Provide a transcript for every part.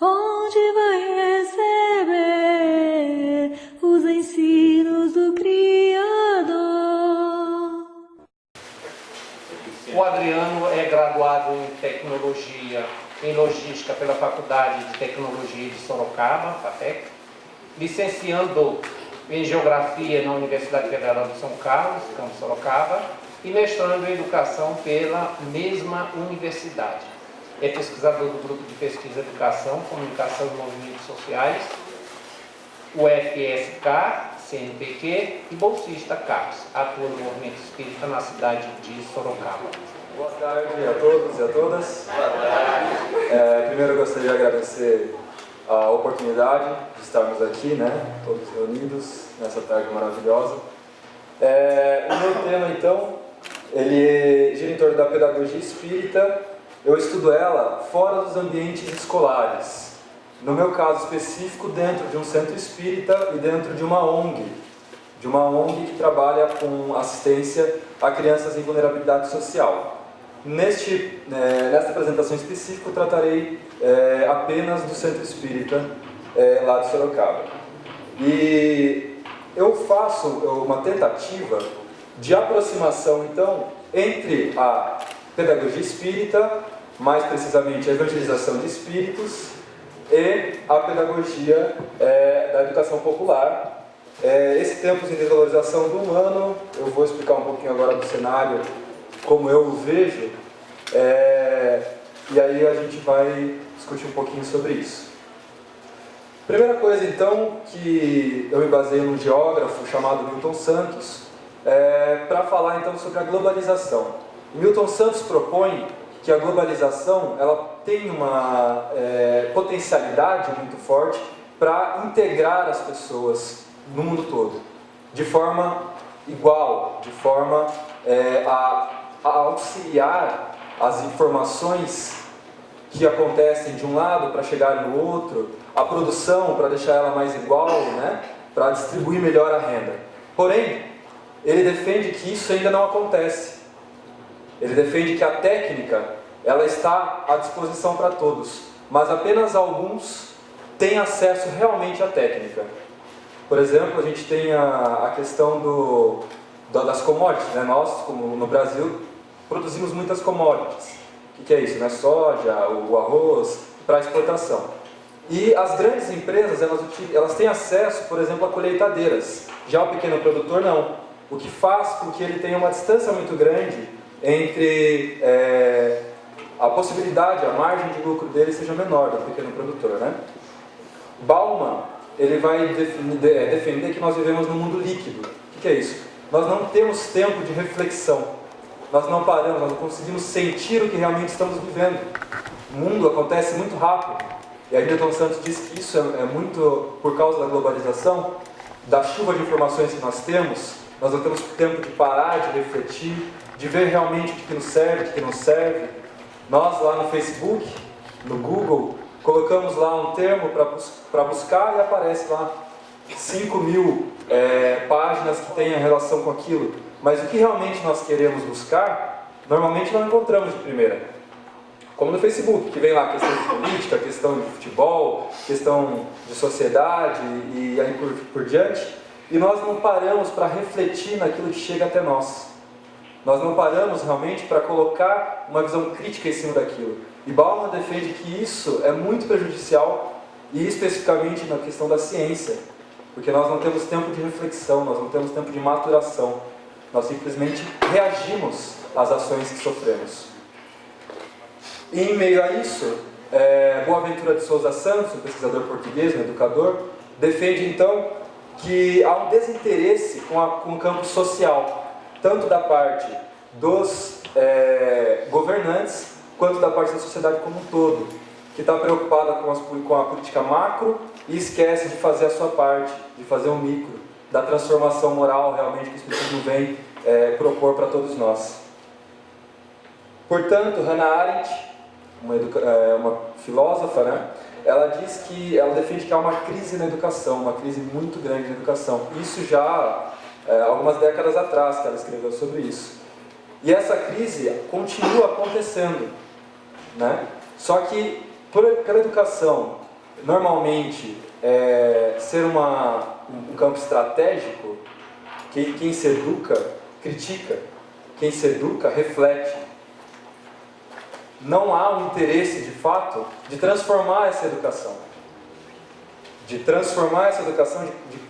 onde vai receber os ensinos do Criador. O Adriano é graduado em Tecnologia, em Logística pela Faculdade de Tecnologia de Sorocaba, FATEC, licenciando em Geografia na Universidade Federal de São Carlos, campus Sorocaba, e mestrando em Educação pela mesma universidade. É pesquisador do Grupo de Pesquisa Educação, Comunicação e Movimentos Sociais, UFSK, CNPq e bolsista CAPES. Atua no movimento espírita na cidade de Sorocaba. Boa tarde a todos e a todas. Primeiro eu gostaria de agradecer a oportunidade de estarmos aqui, né, todos reunidos nessa tarde maravilhosa. O meu tema, então, ele gira em torno da pedagogia espírita. Eu estudo ela fora dos ambientes escolares. No meu caso específico, dentro de um centro espírita e dentro de uma ONG que trabalha com assistência a crianças em vulnerabilidade social. Nesta apresentação específica, eu tratarei apenas do centro espírita lá de Sorocaba. E eu faço uma tentativa de aproximação, então, entre a pedagogia espírita, mais precisamente a evangelização de espíritos, e a pedagogia da educação popular. Esse tempo de desvalorização do humano, eu vou explicar um pouquinho agora do cenário, como eu o vejo, e aí a gente vai discutir um pouquinho sobre isso. Primeira coisa, então, que eu me baseei num geógrafo chamado Milton Santos, para falar, então, sobre a globalização. Milton Santos propõe que a globalização ela tem uma potencialidade muito forte para integrar as pessoas no mundo todo, de forma igual, de forma a auxiliar as informações que acontecem de um lado para chegar no outro, a produção para deixar ela mais igual, né, para distribuir melhor a renda. Porém, ele defende que isso ainda não acontece. Ele defende que a técnica ela está à disposição para todos, mas apenas alguns têm acesso realmente à técnica. Por exemplo, a gente tem a questão das commodities, né? Nós, como no Brasil, produzimos muitas commodities. O que é isso? Né? Soja, o arroz, para exportação. E as grandes empresas, elas têm acesso, por exemplo, a colheitadeiras. Já o pequeno produtor, não. O que faz com que ele tenha uma distância muito grande entre a possibilidade, a margem de lucro dele seja menor do pequeno produtor, né? Bauman, ele vai defender que nós vivemos num mundo líquido. O que é isso? Nós não temos tempo de reflexão. Nós não paramos, nós não conseguimos sentir o que realmente estamos vivendo. O mundo acontece muito rápido. E aí Milton Santos diz que isso é muito por causa da globalização, da chuva de informações que nós temos. Nós não temos tempo de parar, de refletir, de ver realmente o que nos serve, o que não serve. Nós lá no Facebook, no Google, colocamos lá um termo para buscar e aparece lá 5.000 páginas que têm relação com aquilo. Mas o que realmente nós queremos buscar, normalmente não encontramos de primeira. Como no Facebook, que vem lá questão de política, questão de futebol, questão de sociedade e aí por diante. E nós não paramos para refletir naquilo que chega até nós. Nós não paramos realmente para colocar uma visão crítica em cima daquilo. E Bauman defende que isso é muito prejudicial, e especificamente na questão da ciência, porque nós não temos tempo de reflexão, nós não temos tempo de maturação. Nós simplesmente reagimos às ações que sofremos. E em meio a isso, Boaventura de Souza Santos, um pesquisador português, um educador, defende então que há um desinteresse com o campo social, tanto da parte dos governantes, quanto da parte da sociedade como um todo, que está preocupada com a política macro e esquece de fazer a sua parte, de fazer o micro, da transformação moral realmente que o Espiritismo vem propor para todos nós. Portanto, Hannah Arendt, uma filósofa, né? Ela defende que há uma crise na educação, uma crise muito grande na educação. Isso já algumas décadas atrás que ela escreveu sobre isso. E essa crise continua acontecendo, né? Só que pela educação normalmente, ser um campo estratégico, quem se educa, critica. Quem se educa, reflete. Não há um interesse, de fato, de transformar essa educação. De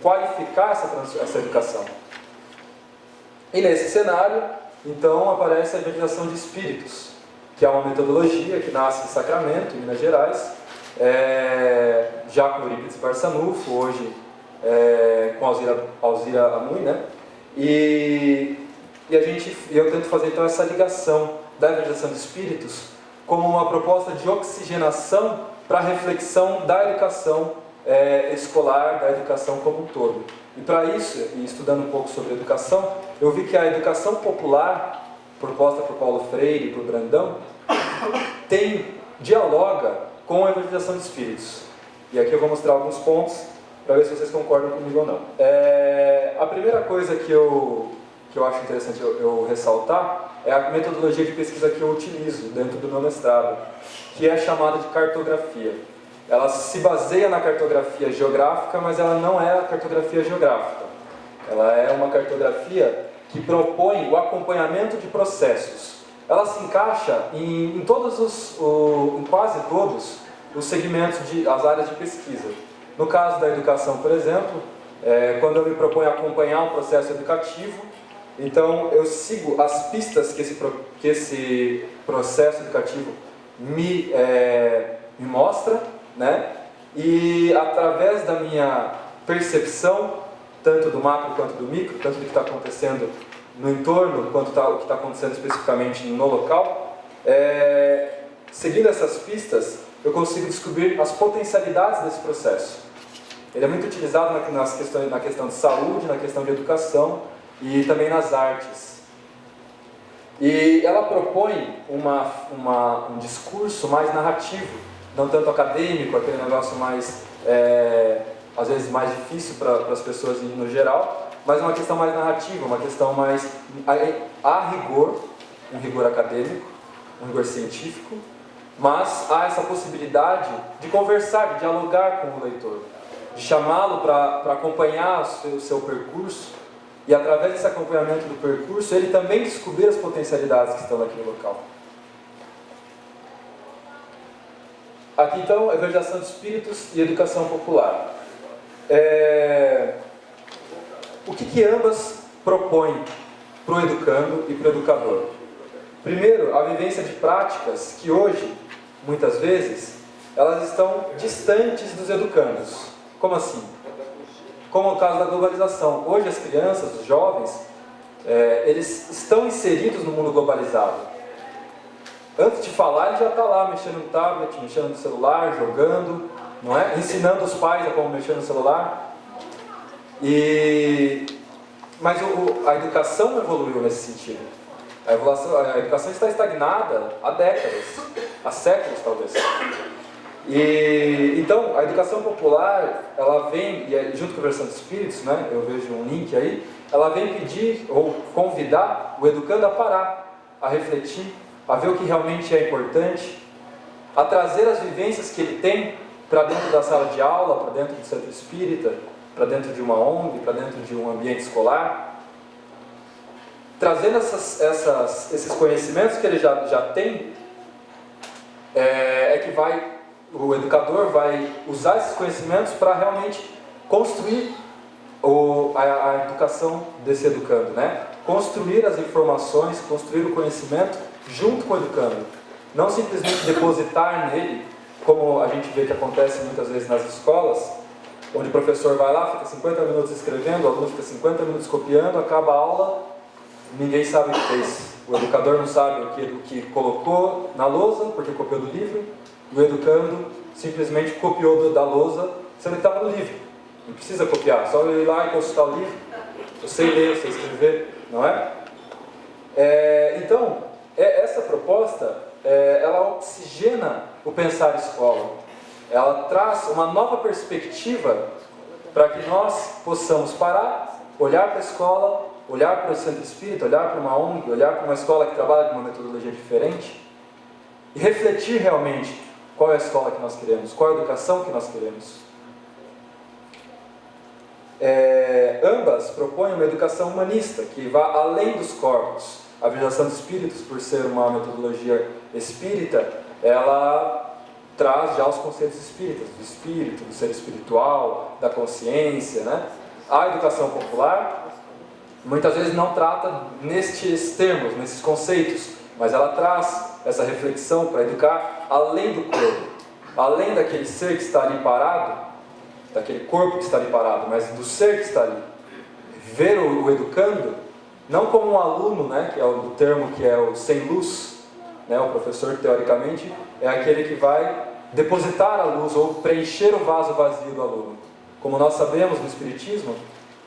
qualificar essa educação. E nesse cenário, então, aparece a evangelização de espíritos, que é uma metodologia que nasce em Sacramento, em Minas Gerais, já com Eurípides Barçanufo, hoje com Alzira Amun, né? E eu tento fazer então essa ligação da evangelização de espíritos como uma proposta de oxigenação para a reflexão da educação escolar, da educação como um todo. E para isso, e estudando um pouco sobre educação, eu vi que a educação popular, proposta por Paulo Freire e por Brandão, dialoga com a evangelização de espíritos. E aqui eu vou mostrar alguns pontos para ver se vocês concordam comigo ou não. A primeira coisa que eu acho interessante eu ressaltar é a metodologia de pesquisa que eu utilizo dentro do meu mestrado, que é chamada de cartografia. Ela se baseia na cartografia geográfica, mas ela não é a cartografia geográfica. Ela é uma cartografia que propõe o acompanhamento de processos. Ela se encaixa em quase todos os segmentos as áreas de pesquisa. No caso da educação, por exemplo, quando eu me proponho acompanhar um processo educativo, então eu sigo as pistas que esse processo educativo me mostra, né? E através da minha percepção, tanto do macro quanto do micro, tanto do que está acontecendo no entorno, quanto o que está acontecendo especificamente no local, seguindo essas pistas, eu consigo descobrir as potencialidades desse processo. Ele é muito utilizado na questão de saúde, na questão de educação e também nas artes. E ela propõe um discurso mais narrativo, não tanto acadêmico, aquele negócio mais, às vezes mais difícil para as pessoas no geral, mas uma questão mais narrativa, uma questão mais a rigor, um rigor acadêmico, um rigor científico, mas há essa possibilidade de conversar, de dialogar com o leitor, de chamá-lo para acompanhar o seu percurso, e através desse acompanhamento do percurso, ele também descobrir as potencialidades que estão naquele local. Aqui então, evangelização de espíritos e educação popular. O que ambas propõem para o educando e para o educador? Primeiro, a vivência de práticas que hoje, muitas vezes, elas estão distantes dos educandos. Como assim? Como o caso da globalização. Hoje as crianças, os jovens, eles estão inseridos no mundo globalizado. Antes de falar, ele já está lá mexendo no tablet, mexendo no celular, jogando, não é? Ensinando os pais a como mexer no celular. Mas a educação evoluiu nesse sentido. A educação está estagnada há décadas, há séculos talvez. Então, a educação popular, ela vem, junto com a versão de espíritos, né, eu vejo um link aí, ela vem pedir ou convidar o educando a parar, a refletir, a ver o que realmente é importante, a trazer as vivências que ele tem para dentro da sala de aula, para dentro do centro espírita, para dentro de uma ONG, para dentro de um ambiente escolar, trazendo esses conhecimentos que ele já tem, o educador vai usar esses conhecimentos para realmente construir a educação desse educando, né? Construir as informações, construir o conhecimento junto com o educando. Não simplesmente depositar nele, como a gente vê que acontece muitas vezes nas escolas, onde o professor vai lá, fica 50 minutos escrevendo, o aluno fica 50 minutos copiando, acaba a aula, ninguém sabe o que fez. O educador não sabe o que colocou na lousa, porque copiou do livro, o educando simplesmente copiou da lousa, sendo que estava no livro. Não precisa copiar, só ir lá e consultar o livro. Eu sei ler, eu sei escrever, não é? Então, essa proposta, ela oxigena o pensar escola. Ela traz uma nova perspectiva para que nós possamos parar, olhar para a escola, olhar para o centro espírita, olhar para uma ONG, olhar para uma escola que trabalha de uma metodologia diferente e refletir realmente Qual é a escola que nós queremos? Qual é a educação que nós queremos? Ambas propõem uma educação humanista, que vá além dos corpos. A Visitação dos Espíritos, por ser uma metodologia espírita, ela traz já os conceitos espíritas, do espírito, do ser espiritual, da consciência, né? A educação popular, muitas vezes não trata nestes termos, nesses conceitos, mas ela traz essa reflexão para educar além do corpo, além daquele ser que está ali parado, daquele corpo que está ali parado, mas do ser que está ali. Ver o educando, não como um aluno, né, que é o termo que é o sem luz, né, o professor, teoricamente, é aquele que vai depositar a luz ou preencher o vaso vazio do aluno. Como nós sabemos no Espiritismo,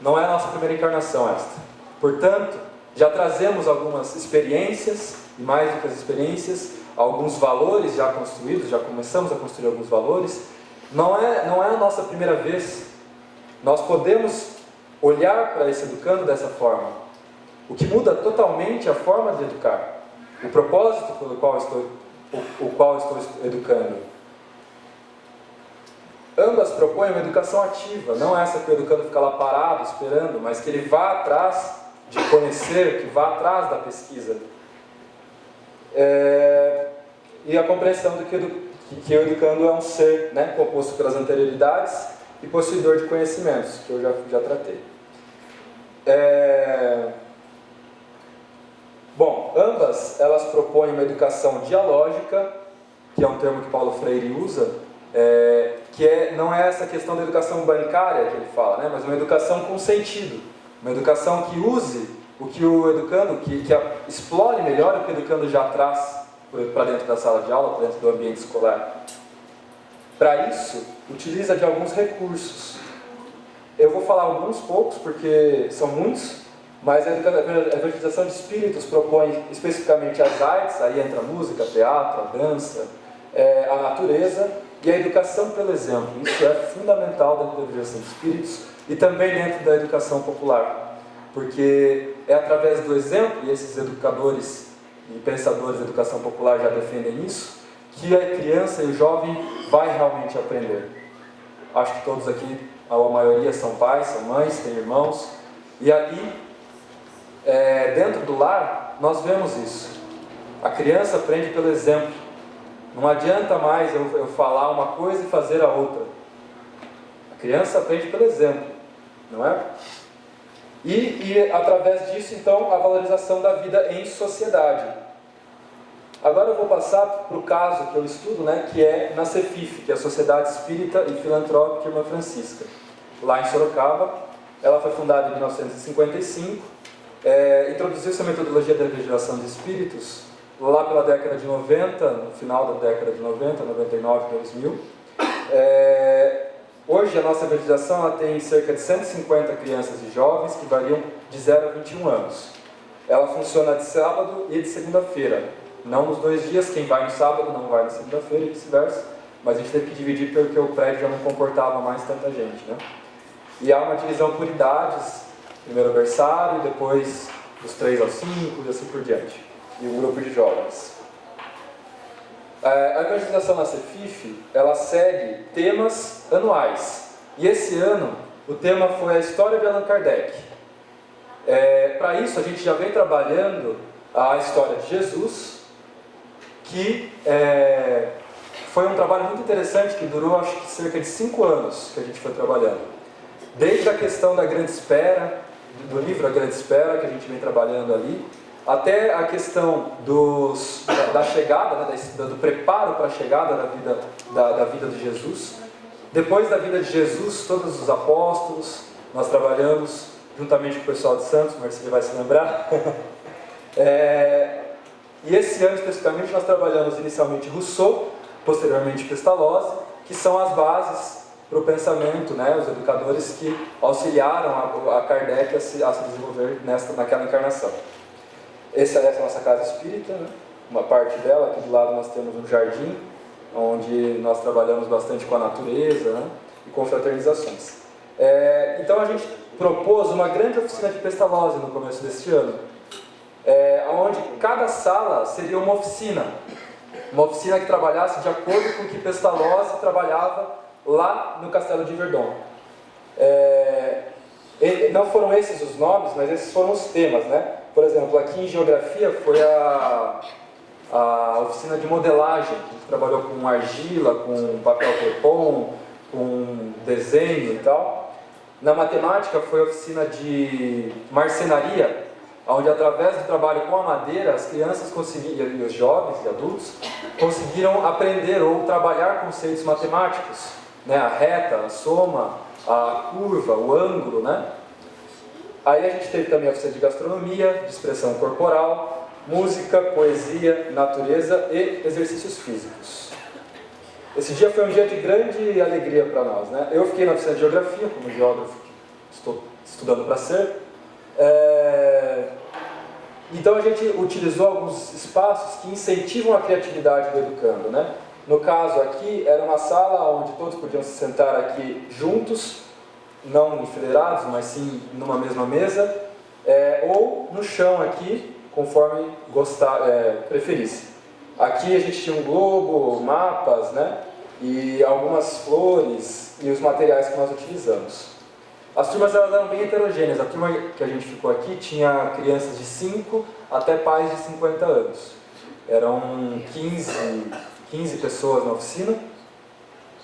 não é a nossa primeira encarnação esta. Portanto, já trazemos algumas experiências, e mais do que as experiências, alguns valores já construídos, já começamos a construir alguns valores. Não é a nossa primeira vez. Nós podemos olhar para esse educando dessa forma, o que muda totalmente a forma de educar, o propósito pelo qual estou educando. Ambas propõem uma educação ativa, não essa que o educando fica lá parado, esperando, mas que ele vá atrás de conhecer, que vá atrás da pesquisa. E a compreensão de que o educando é um ser, né, composto pelas anterioridades e possuidor de conhecimentos, que eu já tratei. Bom, ambas elas propõem uma educação dialógica, que é um termo que Paulo Freire usa, não é essa questão da educação bancária que ele fala, né, mas uma educação com sentido, uma educação que use o que o educando, que explore melhor o que o educando já traz para dentro da sala de aula, para dentro do ambiente escolar. Para isso, utiliza de alguns recursos. Eu vou falar alguns poucos, porque são muitos, mas a evangelização de espíritos propõe especificamente as artes, aí entra a música, teatro, a dança, a natureza e a educação pelo exemplo. Isso é fundamental dentro da evangelização de espíritos e também dentro da educação popular, porque é através do exemplo, e esses educadores e pensadores da educação popular já defendem isso, que a criança e o jovem vai realmente aprender. Acho que todos aqui, a maioria são pais, são mães, têm irmãos, e ali, dentro do lar, nós vemos isso. A criança aprende pelo exemplo. Não adianta mais eu falar uma coisa e fazer a outra. A criança aprende pelo exemplo, não é? E através disso, então, a valorização da vida em sociedade. Agora eu vou passar para o caso que eu estudo, né, que é na CEFIF, que é a Sociedade Espírita e Filantrópica Irmã Francisca, lá em Sorocaba. Ela foi fundada em 1955, introduziu-se a metodologia da evangelização de espíritos lá pela década de 90, no final da década de 90, 99, 2000. Hoje a nossa evangelização ela tem cerca de 150 crianças e jovens que variam de 0 a 21 anos. Ela funciona de sábado e de segunda-feira. Não nos 2 dias, quem vai no sábado não vai na segunda-feira e vice-versa, mas a gente teve que dividir porque o prédio já não comportava mais tanta gente, né? E há uma divisão por idades, primeiro berçário, depois dos 3 aos 5 e assim por diante. E um grupo de jovens. A evangelização na CEFIF, ela segue temas anuais. E esse ano, o tema foi a história de Allan Kardec. Para isso, a gente já vem trabalhando a história de Jesus, que foi um trabalho muito interessante, que durou acho que cerca de 5 anos que a gente foi trabalhando. Desde a questão da grande espera, do livro A Grande Espera, que a gente vem trabalhando ali, até a questão da chegada, né, do preparo para a chegada da vida de Jesus. Depois da vida de Jesus, todos os apóstolos, nós trabalhamos juntamente com o pessoal de Santos, o Marcelo vai se lembrar. E esse ano especificamente nós trabalhamos inicialmente Rousseau, posteriormente Pestalozzi, que são as bases para o pensamento, né, os educadores que auxiliaram a Kardec a se desenvolver naquela encarnação. Essa é a nossa casa espírita, né? Uma parte dela, aqui do lado nós temos um jardim, onde nós trabalhamos bastante com a natureza, né? E com fraternizações. Então a gente propôs uma grande oficina de Pestalozzi no começo deste ano, onde cada sala seria uma oficina Uma oficina que trabalhasse de acordo com o que Pestalozzi trabalhava lá no Castelo de Verdon. Não foram esses os nomes, mas esses foram os temas, né? Por exemplo, aqui em Geografia foi a oficina de modelagem, que a gente trabalhou com argila, com papel crepom, com desenho e tal. Na Matemática foi a oficina de marcenaria, onde através do trabalho com a madeira, as crianças conseguiram, e os jovens e adultos, conseguiram aprender ou trabalhar conceitos matemáticos, né? A reta, a soma, a curva, o ângulo, né? Aí a gente teve também a oficina de gastronomia, de expressão corporal, música, poesia, natureza e exercícios físicos. Esse dia foi um dia de grande alegria para nós, né? Eu fiquei na oficina de geografia, como geógrafo, estou estudando para ser. Então a gente utilizou alguns espaços que incentivam a criatividade do educando, né? No caso aqui, era uma sala onde todos podiam se sentar aqui juntos, não enfileirados, mas sim numa mesma mesa, ou no chão aqui, conforme preferisse. Aqui a gente tinha um globo, mapas, né? E algumas flores e os materiais que nós utilizamos. As turmas eram bem heterogêneas. A turma que a gente ficou aqui tinha crianças de 5 até pais de 50 anos. Eram 15 pessoas na oficina.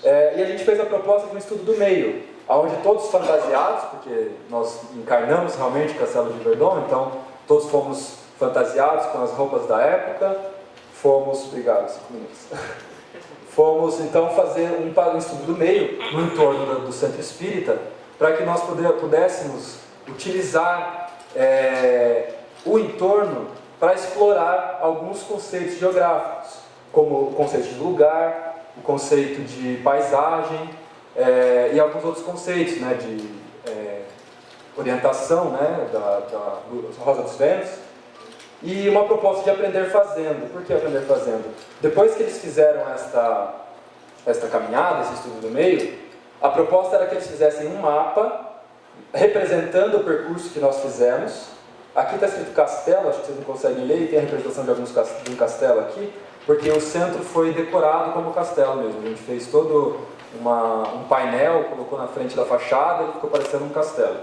E a gente fez a proposta de um estudo do meio, onde todos fantasiados, porque nós encarnamos realmente o Castelo de Verdon, então todos fomos fantasiados com as roupas da época. Obrigado, 5 minutos. Fomos então fazer um estudo do meio no entorno do Centro Espírita, para que nós pudéssemos utilizar o entorno para explorar alguns conceitos geográficos, como o conceito de lugar, o conceito de paisagem e alguns outros conceitos, né, de orientação, né, da Rosa dos Ventos, e uma proposta de aprender fazendo. Por que aprender fazendo? Depois que eles fizeram esta caminhada, esse estudo do meio, a proposta era que eles fizessem um mapa representando o percurso que nós fizemos. Aqui está escrito castelo, acho que vocês não conseguem ler, e tem a representação de um castelo aqui, porque o centro foi decorado como castelo mesmo. A gente fez todo um painel, colocou na frente da fachada e ficou parecendo um castelo.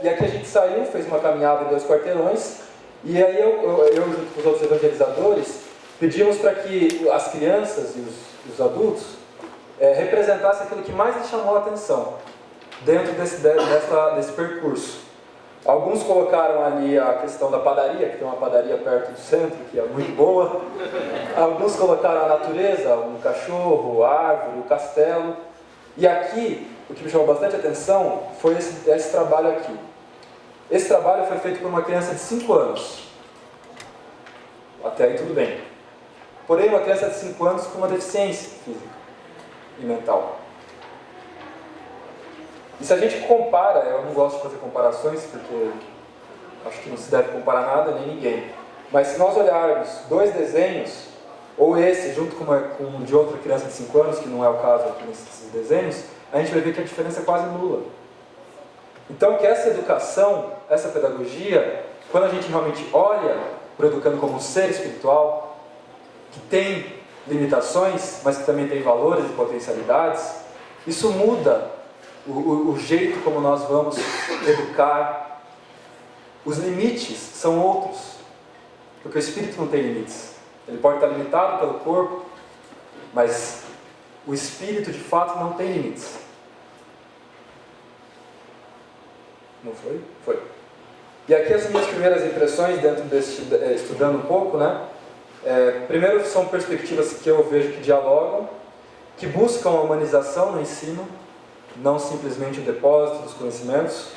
E aqui a gente saiu, fez uma caminhada em 2 quarteirões, e aí eu junto com os outros evangelizadores, pedimos para que as crianças e os adultos representassem aquilo que mais lhes chamou a atenção dentro desse percurso. Alguns colocaram ali a questão da padaria, que tem uma padaria perto do centro, que é muito boa. Alguns colocaram a natureza, um cachorro, a árvore, o castelo. E aqui, o que me chamou bastante atenção foi esse trabalho aqui. Esse trabalho foi feito por uma criança de 5 anos. Até aí tudo bem. Porém, uma criança de 5 anos com uma deficiência física e mental. E se a gente compara, eu não gosto de fazer comparações, porque acho que não se deve comparar nada nem ninguém. Mas se nós olharmos 2 desenhos, ou esse junto com um de outra criança de 5 anos, que não é o caso aqui nesses desenhos, a gente vai ver que a diferença é quase nula. Então, que essa educação, essa pedagogia, quando a gente realmente olha para o educando como um ser espiritual, que tem limitações, mas que também tem valores e potencialidades, isso muda o jeito como nós vamos educar. Os limites são outros, porque o espírito não tem limites. Ele pode estar limitado pelo corpo, mas o espírito de fato não tem limites. Não foi? Foi. E aqui as minhas primeiras impressões dentro desse, estudando um pouco, né? Primeiro são perspectivas que eu vejo que dialogam, que buscam a humanização no ensino, não simplesmente o depósito dos conhecimentos.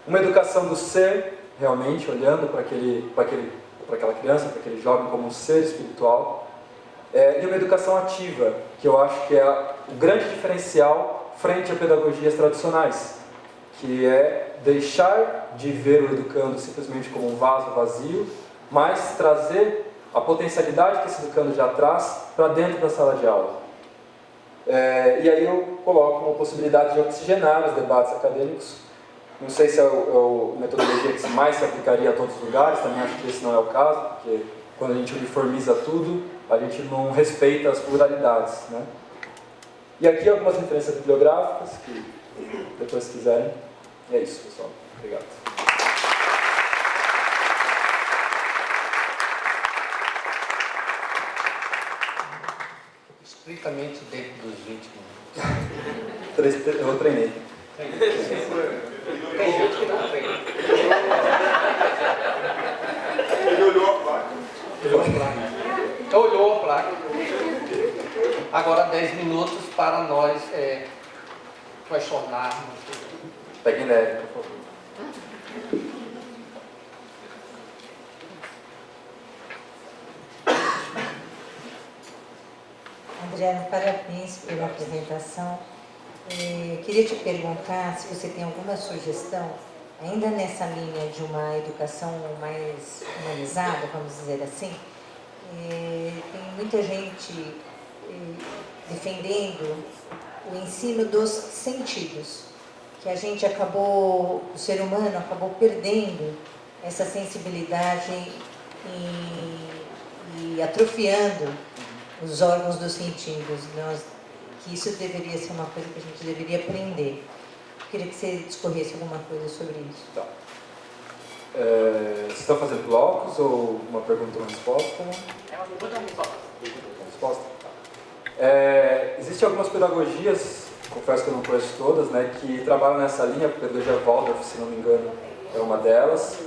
Uma educação do ser, realmente, olhando para aquela criança, para aquele jovem como um ser espiritual. E uma educação ativa, que eu acho que é o grande diferencial frente a pedagogias tradicionais, que é deixar de ver o educando simplesmente como um vaso vazio, mas trazer a potencialidade que esse educando já traz para dentro da sala de aula. E aí eu coloco uma possibilidade de oxigenar os debates acadêmicos. Não sei se é a metodologia que mais se aplicaria a todos os lugares, também acho que esse não é o caso, porque quando a gente uniformiza tudo, a gente não respeita as pluralidades, né? E aqui algumas referências bibliográficas, que depois se quiserem. E é isso, pessoal. Obrigado. Estritamente dentro dos 20 minutos. Eu treinei. Tem gente que não treina. Ele olhou a placa. Olhou a placa. Agora 10 minutos para nós questionarmos. Peguem leve, por favor. Adriana, parabéns pela apresentação. Queria te perguntar se você tem alguma sugestão, ainda nessa linha de uma educação mais humanizada, vamos dizer assim. Tem muita gente defendendo o ensino dos sentidos, que a gente acabou, o ser humano acabou perdendo essa sensibilidade e atrofiando os órgãos dos sentidos. Que isso deveria ser uma coisa que a gente deveria aprender. Queria que você discorresse alguma coisa sobre isso. Tá. Vocês estão fazendo blocos ou uma pergunta e uma resposta? É uma pergunta ou uma resposta? Uma resposta? Tá. Existem algumas pedagogias, confesso que eu não conheço todas, né, que trabalham nessa linha. A pedagogia Waldorf, se não me engano, é uma delas.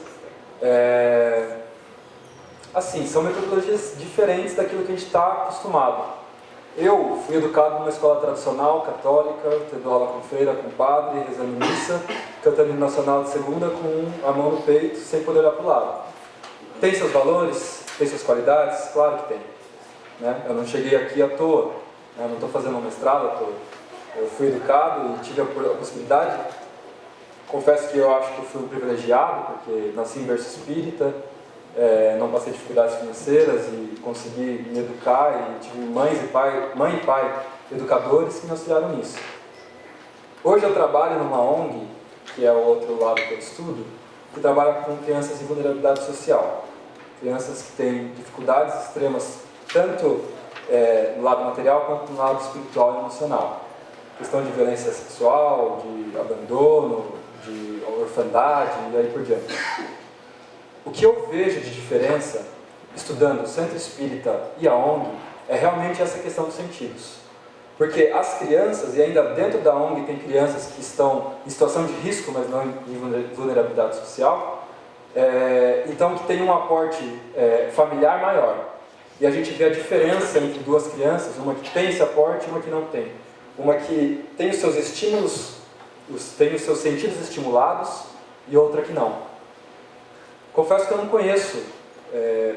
Assim, são metodologias diferentes daquilo que a gente está acostumado. Eu fui educado numa escola tradicional, católica, tendo aula com freira, com padre, rezando missa, cantando hino nacional de segunda com a mão no peito, sem poder olhar para o lado. Tem seus valores, tem suas qualidades? Claro que tem. Né? Eu não cheguei aqui à toa, né? Eu não estou fazendo um mestrado à toa. Eu fui educado e tive a possibilidade. Confesso que eu acho que eu fui um privilegiado, porque nasci em berço espírita, não passei dificuldades financeiras e consegui me educar, e tive mãe e pai educadores que me auxiliaram nisso. Hoje eu trabalho numa ONG, que é o outro lado que eu estudo, que trabalha com crianças em vulnerabilidade social. Crianças que têm dificuldades extremas, tanto no lado material quanto no lado espiritual e emocional. Questão de violência sexual, de abandono, de orfandade e aí por diante. O que eu vejo de diferença, estudando o Centro Espírita e a ONG, é realmente essa questão dos sentidos. Porque as crianças, e ainda dentro da ONG tem crianças que estão em situação de risco, mas não em vulnerabilidade social, então que tem um aporte familiar maior. E a gente vê a diferença entre duas crianças, uma que tem esse aporte e uma que não tem. Uma que tem os seus estímulos, tem os seus sentidos estimulados, e outra que não. Confesso que eu não conheço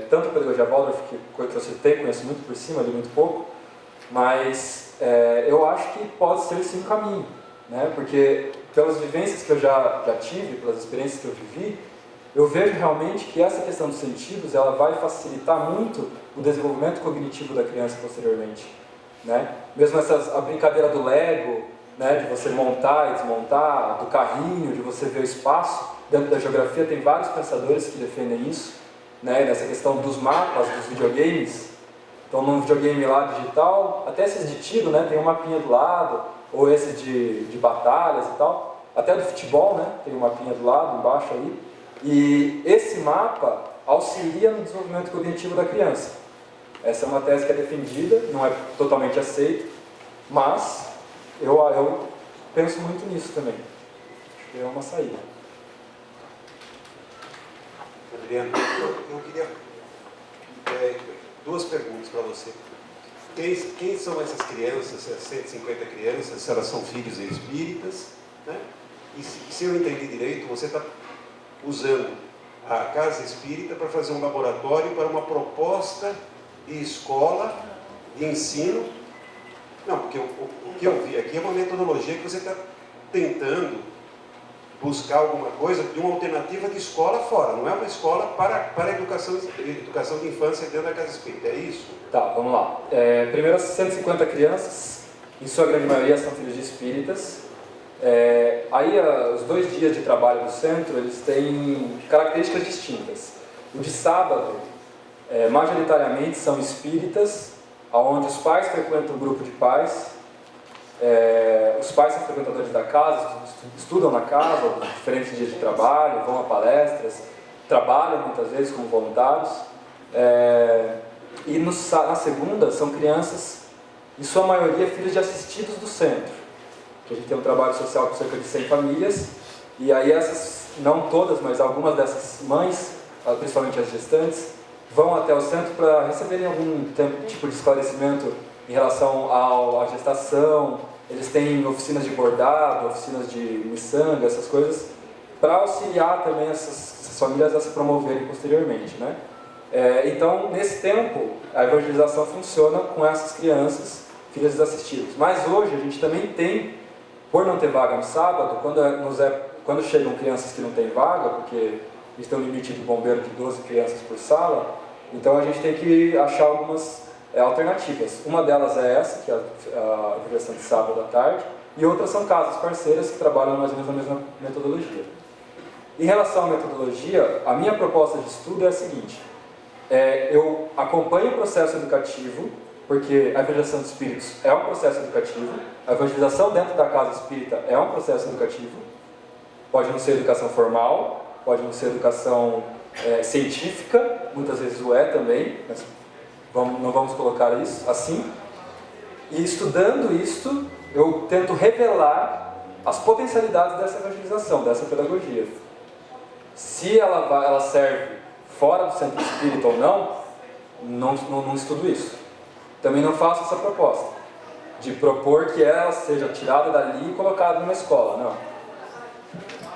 tanto a pedagogia Waldorf, que eu citei, conheço muito por cima, li muito pouco, mas eu acho que pode ser sim um caminho, né? Porque pelas vivências que eu já tive, pelas experiências que eu vivi, eu vejo realmente que essa questão dos sentidos ela vai facilitar muito o desenvolvimento cognitivo da criança posteriormente, né? Mesmo a brincadeira do Lego, né, de você montar e desmontar, do carrinho, de você ver o espaço. Dentro da geografia tem vários pensadores que defendem isso, né, nessa questão dos mapas, dos videogames. Então, num videogame lá digital, até esses de tiro, né, tem um mapinha do lado, ou esses de batalhas e tal. Até do futebol, né, tem um mapinha do lado, embaixo aí. E esse mapa auxilia no desenvolvimento cognitivo da criança. Essa é uma tese que é defendida, não é totalmente aceita, mas eu penso muito nisso também. Acho que é uma saída. Adriano, eu queria duas perguntas para você. Quem são essas crianças, essas 150 crianças, se elas são filhos espíritas, né? E se eu entendi direito, você está usando a casa espírita para fazer um laboratório para uma proposta de escola, de ensino. Não, porque o que eu vi aqui é uma metodologia que você está tentando buscar alguma coisa de uma alternativa de escola fora, não é uma escola para a educação de infância dentro da casa espírita, é isso? Tá, vamos lá. Primeiro, as 150 crianças, em sua grande maioria são filhos de espíritas. Aí, os 2 dias de trabalho do centro, eles têm características distintas. O de sábado majoritariamente são espíritas, onde os pais frequentam um grupo de pais, os pais são frequentadores da casa, estudam na casa, diferentes dias de trabalho, vão a palestras, trabalham muitas vezes como voluntários, e na segunda são crianças, em sua maioria, filhos de assistidos do centro, que a gente tem um trabalho social com cerca de 100 famílias, e aí essas, não todas, mas algumas dessas mães, principalmente as gestantes, vão até o centro para receberem algum tipo de esclarecimento em relação à gestação. Eles têm oficinas de bordado, oficinas de miçanga, essas coisas, para auxiliar também essas famílias a se promoverem posteriormente, né? Então, nesse tempo, a evangelização funciona com essas crianças, filhas desassistidas. Mas hoje a gente também tem, por não ter vaga no sábado, quando chegam crianças que não têm vaga, porque eles têm um limite do bombeiro de 12 crianças por sala, então a gente tem que achar algumas alternativas. Uma delas é essa, que é a evangelização de sábado à tarde, e outras são casas parceiras que trabalham mais ou menos a mesma metodologia. Em relação à metodologia, a minha proposta de estudo é a seguinte: eu acompanho o processo educativo, porque a evangelização de espíritos é um processo educativo, a evangelização dentro da casa espírita é um processo educativo, pode não ser educação formal, pode não ser educação científica, muitas vezes o é também, mas não vamos colocar isso assim. E estudando isto, eu tento revelar as potencialidades dessa evangelização, dessa pedagogia. Se ela serve fora do centro espírita ou não estudo isso. Também não faço essa proposta de propor que ela seja tirada dali e colocada numa escola, não.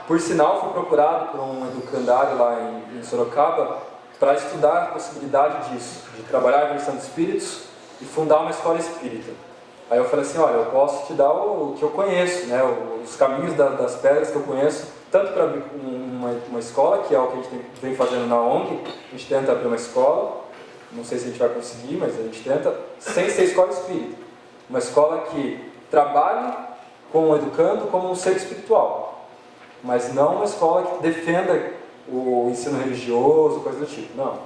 Por sinal, fui procurado por um educandário lá em Sorocaba para estudar a possibilidade disso, de trabalhar a evangelização de espíritos e fundar uma escola espírita. Aí eu falei assim: olha, eu posso te dar o que eu conheço, né, os caminhos das pedras que eu conheço, tanto para abrir uma escola, que é o que a gente vem fazendo na ONG. A gente tenta abrir uma escola, não sei se a gente vai conseguir, mas a gente tenta, sem ser escola espírita. Uma escola que trabalhe com o educando como um ser espiritual, mas não uma escola que defenda o ensino religioso, coisa do tipo. Não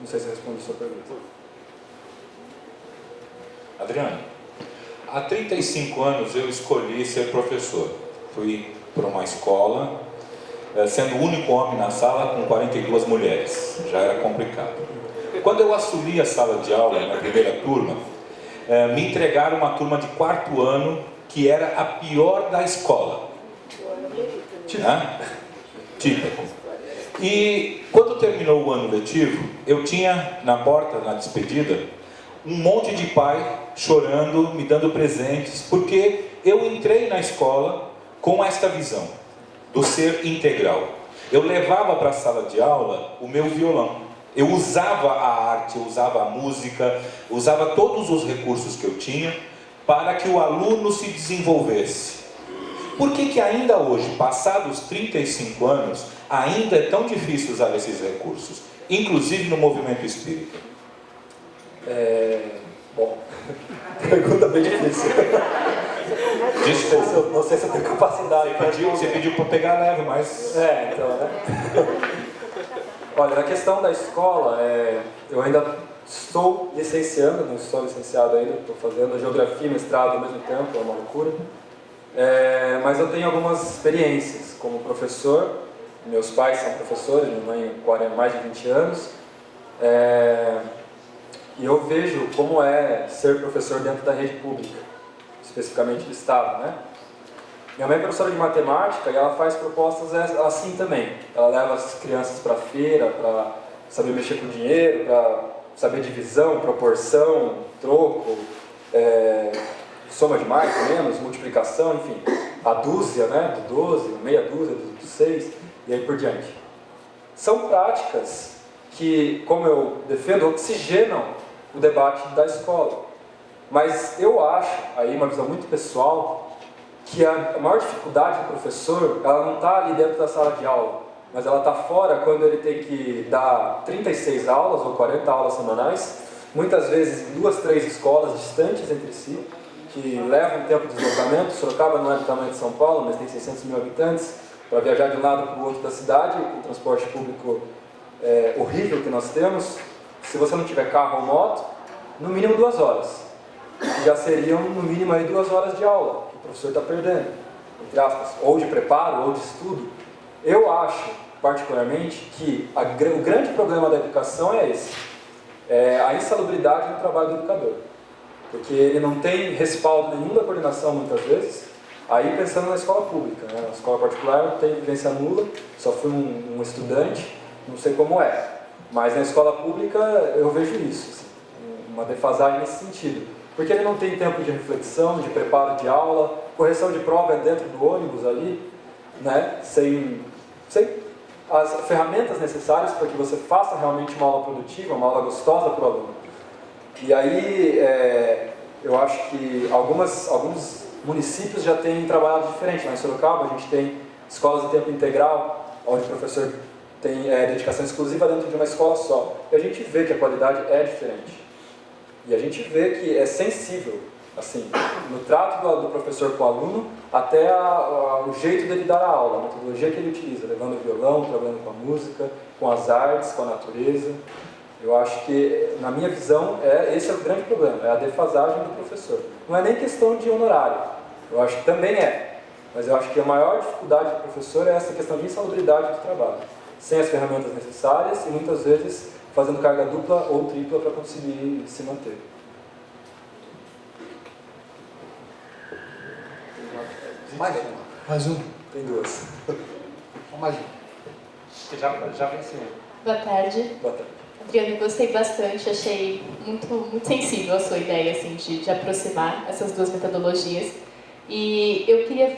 sei se eu respondi a sua pergunta. Adriano, há 35 anos eu escolhi ser professor. Fui para uma escola, sendo o único homem na sala com 42 mulheres. Já era complicado. Quando eu assumi a sala de aula, na primeira turma, me entregaram uma turma de 4º ano, que era a pior da escola. Típico. E quando terminou o ano letivo, eu tinha na porta, na despedida, um monte de pai chorando, me dando presentes, porque eu entrei na escola com esta visão do ser integral. Eu levava para a sala de aula o meu violão. Eu usava a arte, eu usava a música, usava todos os recursos que eu tinha para que o aluno se desenvolvesse. Por que ainda hoje, passados 35 anos, ainda é tão difícil usar esses recursos, inclusive no movimento espírita? Bom, pergunta bem difícil. Desculpa. Não sei se eu tenho capacidade. Você pediu para pegar leve, mas... Então, né? Olha, na questão da escola, eu ainda estou licenciando, não estou licenciado ainda, estou fazendo geografia e mestrado ao mesmo tempo, é uma loucura. Mas eu tenho algumas experiências como professor. Meus pais são professores, minha mãe há mais de 20 anos. E eu vejo como é ser professor dentro da rede pública, especificamente do Estado, né? Minha mãe é professora de matemática e ela faz propostas assim também. Ela leva as crianças para a feira, para saber mexer com dinheiro, para saber divisão, proporção, troco, soma de mais, menos, multiplicação, enfim. A dúzia, né, do 12, meia dúzia do 6, e aí por diante. São práticas que, como eu defendo, oxigenam o debate da escola. Mas eu acho, aí uma visão muito pessoal, que a maior dificuldade do professor, ela não está ali dentro da sala de aula, mas ela está fora quando ele tem que dar 36 aulas ou 40 aulas semanais, muitas vezes em 2, 3 escolas distantes entre si, que levam um tempo de deslocamento. Sorocaba não é do tamanho de São Paulo, mas tem 600 mil habitantes, para viajar de um lado para o outro da cidade, com o transporte público horrível que nós temos, Se você não tiver carro ou moto, no mínimo 2 horas. Que já seriam, no mínimo, aí 2 horas de aula, que o professor está perdendo, entre aspas, ou de preparo, ou de estudo. Eu acho, particularmente, que o grande problema da educação é esse. É a insalubridade no trabalho do educador. Porque ele não tem respaldo nenhum da coordenação, muitas vezes. Aí, pensando na escola pública, né? Na escola particular eu tenho vivência nula, só fui um estudante, não sei como é. Mas na escola pública eu vejo isso, assim, uma defasagem nesse sentido. Porque ele não tem tempo de reflexão, de preparo de aula, correção de prova é dentro do ônibus ali, né? Sem as ferramentas necessárias para que você faça realmente uma aula produtiva, uma aula gostosa para o aluno. E aí, eu acho que alguns municípios já têm trabalhado diferente. Lá em Sorocaba, a gente tem escolas de tempo integral, onde o professor tem dedicação exclusiva dentro de uma escola só. E a gente vê que a qualidade é diferente. E a gente vê que é sensível, assim, no trato do professor com o aluno, até o jeito dele dar a aula, a metodologia que ele utiliza, levando o violão, trabalhando com a música, com as artes, com a natureza. Eu acho que, na minha visão, esse é o grande problema, é a defasagem do professor. Não é nem questão de honorário, eu acho que também é, mas eu acho que a maior dificuldade do professor é essa questão de insalubridade do trabalho, sem as ferramentas necessárias e muitas vezes fazendo carga dupla ou tripla para conseguir se manter. Mais uma. Mais um. Tem 2. Mais um. Já venceu. Boa tarde. Boa tarde. Adriana, eu gostei bastante, achei muito sensível a sua ideia assim, de aproximar essas duas metodologias. E eu queria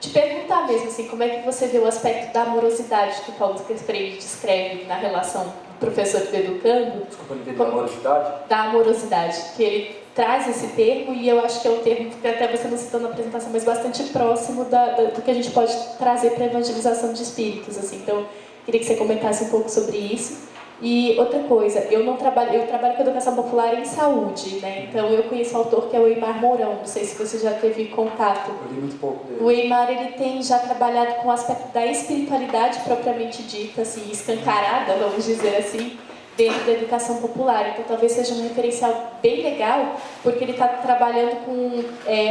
te perguntar mesmo, assim, como é que você vê o aspecto da amorosidade que o Paulo Freire descreve na relação do professor e do educando? Desculpa, não entendi. Da amorosidade? Da amorosidade, que ele traz esse termo, e eu acho que é um termo que até você não citou na apresentação, mas bastante próximo do que a gente pode trazer para a evangelização de espíritos. Assim. Então, queria que você comentasse um pouco sobre isso. E outra coisa, eu trabalho com educação popular em saúde, né? Então eu conheço um autor que é o Eymar Mourão, não sei se você já teve contato. Eu li muito pouco dele. O Eymar, ele tem já trabalhado com o aspecto da espiritualidade propriamente dita, assim, escancarada, vamos dizer assim, dentro da educação popular. Então talvez seja um referencial bem legal, porque ele está trabalhando com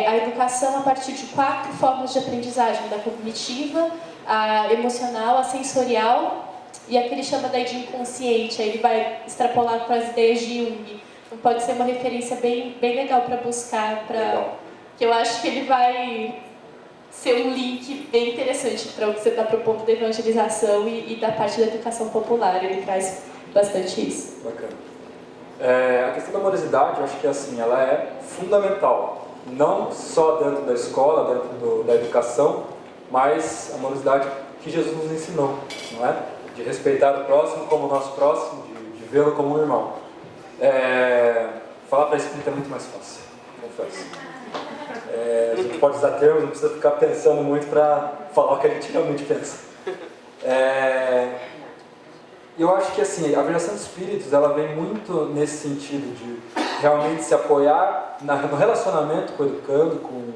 a educação a partir de 4 formas de aprendizagem, da cognitiva, a emocional, a sensorial e a que ele chama daí de inconsciente. Aí ele vai extrapolar para as ideias de Jung. Então pode ser uma referência bem legal para buscar, que eu acho que ele vai ser um link bem interessante para o que você está propondo da evangelização e da parte da educação popular. Ele traz bastante isso. Bacana. A questão da amorosidade, eu acho que assim, ela é fundamental. Não só dentro da escola, dentro da educação, mas a amorosidade que Jesus nos ensinou, não é? De respeitar o próximo como o nosso próximo, de vê-lo como um irmão. Falar para espírita é muito mais fácil, confesso. A gente pode usar termos, não precisa ficar pensando muito para falar o que a gente realmente pensa. Eu acho que assim, a avaliação de espíritos, ela vem muito nesse sentido de realmente se apoiar no relacionamento com o educando, com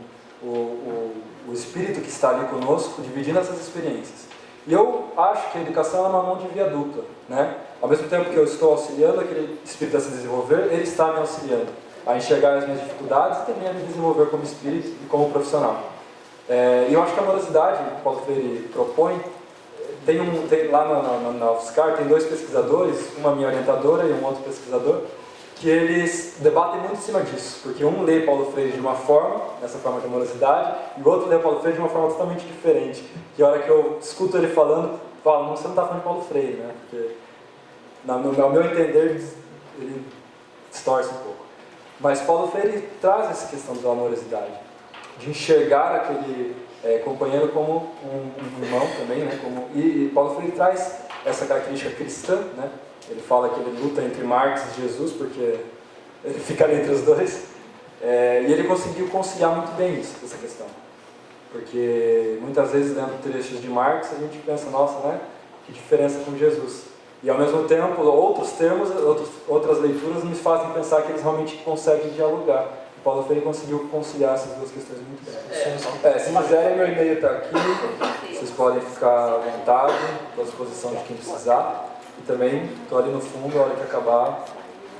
o espírito que está ali conosco, dividindo essas experiências. E eu acho que a educação é uma mão de via dupla, né? Ao mesmo tempo que eu estou auxiliando aquele espírito a se desenvolver, ele está me auxiliando a enxergar as minhas dificuldades e também a me desenvolver como espírito e como profissional. E eu acho que a amorosidade que o Paulo Freire propõe, lá na UFSCar tem 2 pesquisadores, uma minha orientadora e um outro pesquisador, que eles debatem muito em cima disso, porque um lê Paulo Freire de uma forma, nessa forma de amorosidade, e o outro lê Paulo Freire de uma forma totalmente diferente. Que a hora que eu escuto ele falando, eu falo, você não está falando de Paulo Freire, né? Porque, no meu entender, ele distorce um pouco. Mas Paulo Freire traz essa questão da amorosidade, de enxergar aquele companheiro como um irmão também, né? E Paulo Freire traz essa característica cristã, né? Ele fala que ele luta entre Marx e Jesus, porque ele fica ali entre os dois. E ele conseguiu conciliar muito bem isso, essa questão. Porque muitas vezes, lendo trechos de Marx, a gente pensa, nossa, né? Que diferença com Jesus. E ao mesmo tempo, outros termos, outras leituras nos fazem pensar que eles realmente conseguem dialogar. O Paulo Freire conseguiu conciliar essas 2 questões muito bem. Se quiserem, meu e-mail está aqui. Vocês podem ficar à vontade, à disposição de quem precisar. E também estou ali no fundo, a hora que acabar,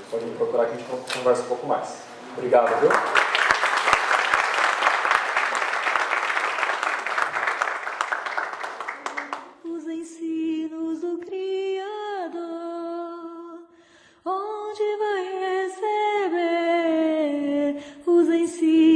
pode me procurar que a gente conversa um pouco mais. Obrigado, viu? os ensinos do Criador, onde vai receber os ensinos